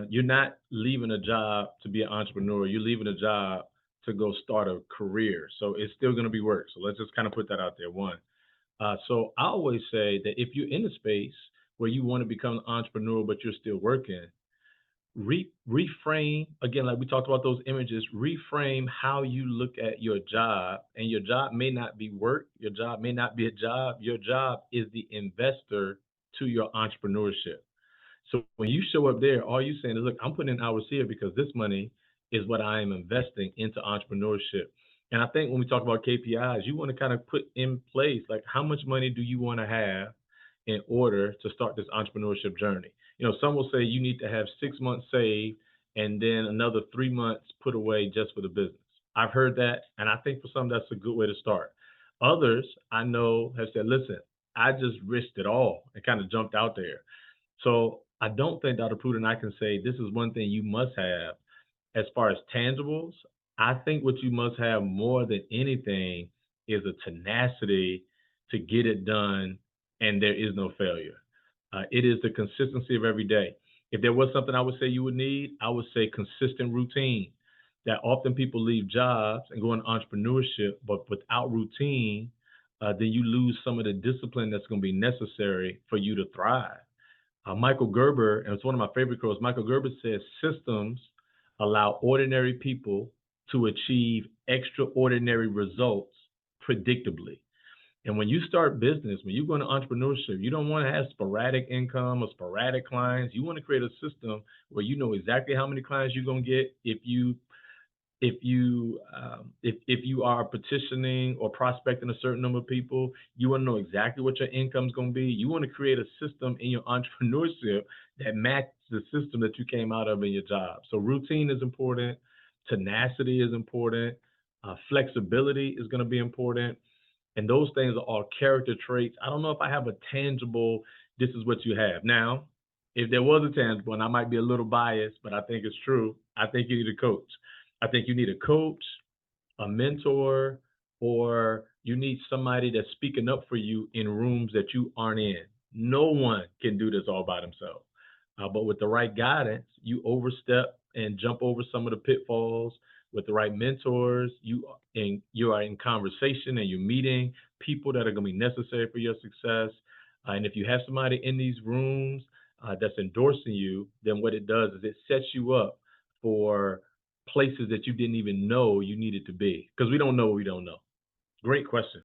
You're not leaving a job to be an entrepreneur. You're leaving a job to go start a career. So it's still going to be work. So let's just kind of put that out there. One. So I always say that if you're in a space where you want to become an entrepreneur, but you're still working, reframe again, like we talked about those images. Reframe how you look at your job, and your job may not be work. Your job may not be a job. Your job is the investor to your entrepreneurship. So when you show up there, all you're saying is, look, I'm putting in hours here because this money is what I am investing into entrepreneurship. And I think when we talk about KPIs, you want to kind of put in place like how much money do you want to have in order to start this entrepreneurship journey. Some will say you need to have 6 months saved and then another 3 months put away just for the business. I've heard that, and I think for some that's a good way to start. Others I know have said, listen, I just risked it all and kind of jumped out there. So I don't think, Dr. Pruden, I can say this is one thing you must have as far as tangibles. I think what you must have more than anything is a tenacity to get it done, and there is no failure. It is the consistency of every day. If there was something I would say you would need, I would say consistent routine. That often people leave jobs and go into entrepreneurship, but without routine, then you lose some of the discipline that's going to be necessary for you to thrive. Michael Gerber, and it's one of my favorite quotes. Michael Gerber says systems allow ordinary people to achieve extraordinary results predictably. And when you start business, when you go into entrepreneurship, you don't want to have sporadic income or sporadic clients. You want to create a system where you know exactly how many clients you're going to get if you are petitioning or prospecting a certain number of people. You want to know exactly what your income is going to be. You want to create a system in your entrepreneurship that matches the system that you came out of in your job. So routine is important, tenacity is important, flexibility is going to be important, and those things are all character traits. I don't know if I have a tangible, this is what you have. Now, if there was a tangible, and I might be a little biased, but I think it's true, I think you need a coach. I think you need a coach, a mentor, or you need somebody that's speaking up for you in rooms that you aren't in. No one can do this all by themselves. But with the right guidance, you overstep and jump over some of the pitfalls. With the right mentors, you are in conversation and you're meeting people that are going to be necessary for your success. And if you have somebody in these rooms that's endorsing you, then what it does is it sets you up for places that you didn't even know you needed to be, because we don't know what we don't know. Great question.